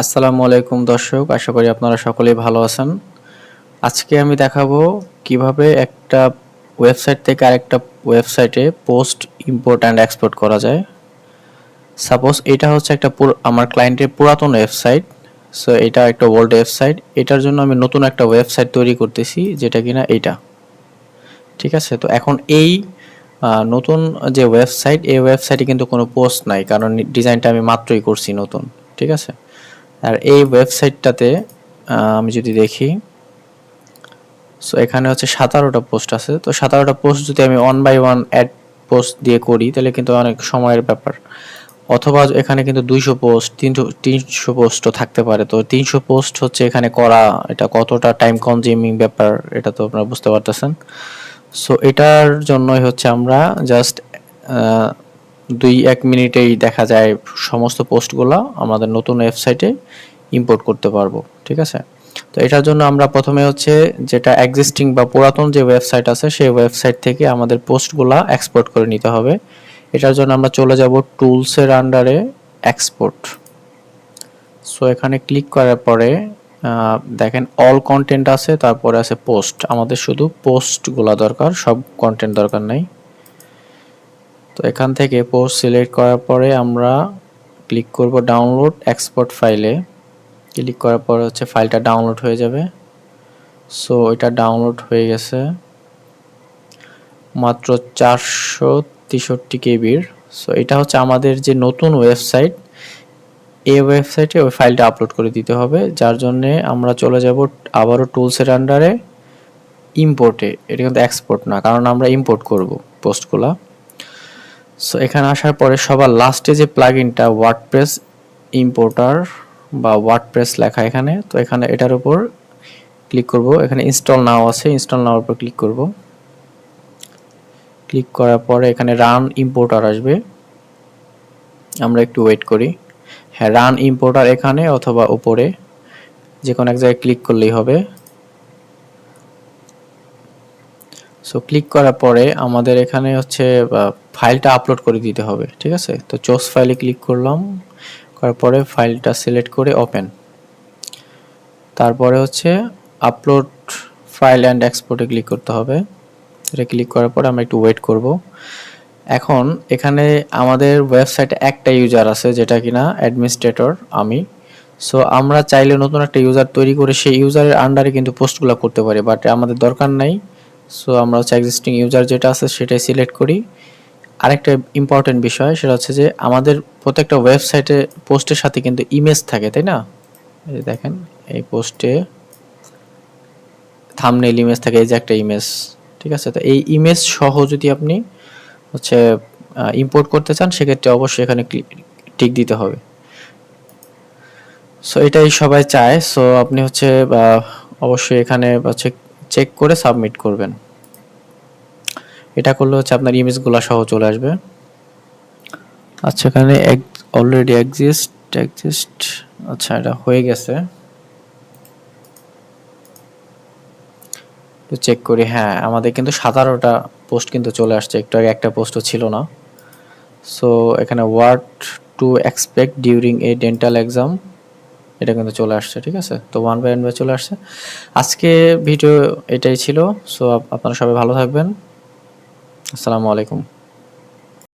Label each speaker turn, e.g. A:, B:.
A: আসসালামু আলাইকুম দর্শক, আশা করি আপনারা সকলেই ভালো আছেন। আজকে আমি দেখাবো কিভাবে একটা ওয়েবসাইট থেকে আরেকটা ওয়েবসাইটে পোস্ট ইম্পোর্ট অ্যান্ড এক্সপোর্ট করা যায়। সাপোজ এটা হচ্ছে একটা আমার ক্লায়েন্টের পুরাতন ওয়েবসাইট। সো এটা একটা ওল্ড ওয়েবসাইট। এটার জন্য আমি নতুন একটা ওয়েবসাইট তৈরি করতেছি, যেটা কিনা এইটা। ঠিক আছে, তো এখন এই নতুন যে ওয়েবসাইট, এই ওয়েবসাইটে কিন্তু কোনো পোস্ট নাই, কারণ ডিজাইনটা আমি মাত্রই করছি নতুন। ঠিক আছে, আর এই ওয়েবসাইটটাতে আমি যদি দেখি, সো এখানে হচ্ছে 17টা পোস্ট আছে। তো 17টা পোস্ট যদি আমি one by one add post দিয়ে করি, তাহলে কিন্তু অনেক সময়ের ব্যাপার। অথবা এখানে কিন্তু 200 পোস্ট, 300 পোস্টও থাকতে পারে। তো 300 পোস্ট হচ্ছে এখানে করা, এটা কতটা টাইম কনজিউমিং ব্যাপার, এটা তো আপনারা বুঝতে পারতেছেন। সো এটার জন্যই হচ্ছে আমরা জাস্ট 2-1 মিনিটেই দেখা যায় সমস্ত পোস্টগুলো আমাদের নতুন ওয়েবসাইটে ইম্পোর্ট করতে পারবো। ঠিক আছে, তো এটার জন্য আমরা প্রথমে হচ্ছে যেটা এক্সিস্টিং বা পুরাতন যে ওয়েবসাইট আছে, সেই ওয়েবসাইট থেকে আমাদের পোস্টগুলা এক্সপোর্ট করে নিতে হবে। এটার জন্য আমরা চলে যাব টুলসের আন্ডারে এক্সপোর্ট। সো এখানে ক্লিক করার পরে দেখেন অল কন্টেন্ট আছে, তারপরে আছে পোস্ট। আমাদের শুধু পোস্টগুলা দরকার, সব কন্টেন্ট দরকার নাই। তো এখান থেকে পোস্ট সিলেক্ট করার পরে আমরা ক্লিক করব ডাউনলোড এক্সপোর্ট ফাইলে। ক্লিক করার পরে হচ্ছে ফাইলটা ডাউনলোড হয়ে যাবে। সো এটা ডাউনলোড হয়ে গেছে মাত্র 463 কেবির। সো এটা হচ্ছে আমাদের যে নতুন ওয়েবসাইট, এই ওয়েবসাইটে ওই ফাইলটা আপলোড করে দিতে হবে, যার জন্যে আমরা চলে যাব আবারও টুলসের আন্ডারে ইম্পোর্টে। এটা কিন্তু এক্সপোর্ট না, কারণ আমরা ইম্পোর্ট করব পোস্টগুলা। সো এখানে আসার পরে সবার লাস্টে যে প্লাগইনটা ওয়ার্ডপ্রেস ইম্পোর্টার বা ওয়ার্ডপ্রেস লেখা এখানে, তো এখানে এটার উপর ক্লিক করব। এখানে ইনস্টল নাও আছে, ইনস্টল নাওর উপর ক্লিক করব। ক্লিক করার পরে এখানে রান ইম্পোর্টার আসবে, আমরা একটু ওয়েট করি। হ্যাঁ, রান ইম্পোর্টার এখানে অথবা উপরে যে কোনো এক জায়গায় ক্লিক করলেই হবে। সো ক্লিক করার পরে আমাদের এখানে হচ্ছে ফাইলটা আপলোড করে দিতে হবে। ঠিক আছে, তো চোজ ফাইলে ক্লিক করলাম, করার পরে ফাইলটা সিলেক্ট করে ওপেন। তারপরে হচ্ছে আপলোড ফাইল অ্যান্ড এক্সপোর্টে ক্লিক করতে হবে। এটা ক্লিক করার পরে আমরা একটু ওয়েট করব। এখন এখানে আমাদের ওয়েবসাইটে একটা ইউজার আছে, যেটা কিনা অ্যাডমিনিস্ট্রেটর আমি। সো আমরা চাইলে নতুন একটা ইউজার তৈরি করে সেই ইউজারের আন্ডারে কিন্তু পোস্টগুলো করতে পারি, বাট আমাদের দরকার নাই। সো আমরা হচ্ছে এক্সিস্টিং ইউজার যেটা আছে সেটাই সিলেক্ট করি। আরেকটা ইম্পর্টেন্ট বিষয়, সেটা হচ্ছে যে আমাদের প্রত্যেকটা ওয়েবসাইটে পোস্টের সাথে কিন্তু ইমেজ থাকে, তাই না? এই দেখেন, এই পোস্টে থাম্বনেইল ইমেজ থাকে, এই যে একটা ইমেজ। ঠিক আছে, তো এই ইমেজ সহ যদি আপনি হচ্ছে ইম্পোর্ট করতে চান, সেক্ষেত্রে অবশ্যই এখানে টিক দিতে হবে। সো এটাই সবাই চায়। সো আপনি হচ্ছে অবশ্যই এখানে হচ্ছে চেক করে সাবমিট করবেন। এটা করলে হচ্ছে আপনার ইমেজগুলো সহ চলে আসবে। আচ্ছা, এখানে অলরেডি এক্সিস্ট। আচ্ছা, এটা হয়ে গেছে। তো চেক করি, হ্যাঁ আমাদের কিন্তু 17টা পোস্ট কিন্তু চলে আসছে, একটু আগে একটা পোস্টও ছিল না। সো এখানে what to expect during a dental exam, এটা কিন্তু চলে আসছে। ঠিক আছে, তো ওয়ান বাই ওয়ান বাই চলে আসছে। আজকে ভিডিও এটাই ছিল। সো আপনারা সবাই ভালো থাকবেন। আসসালামু আলাইকুম।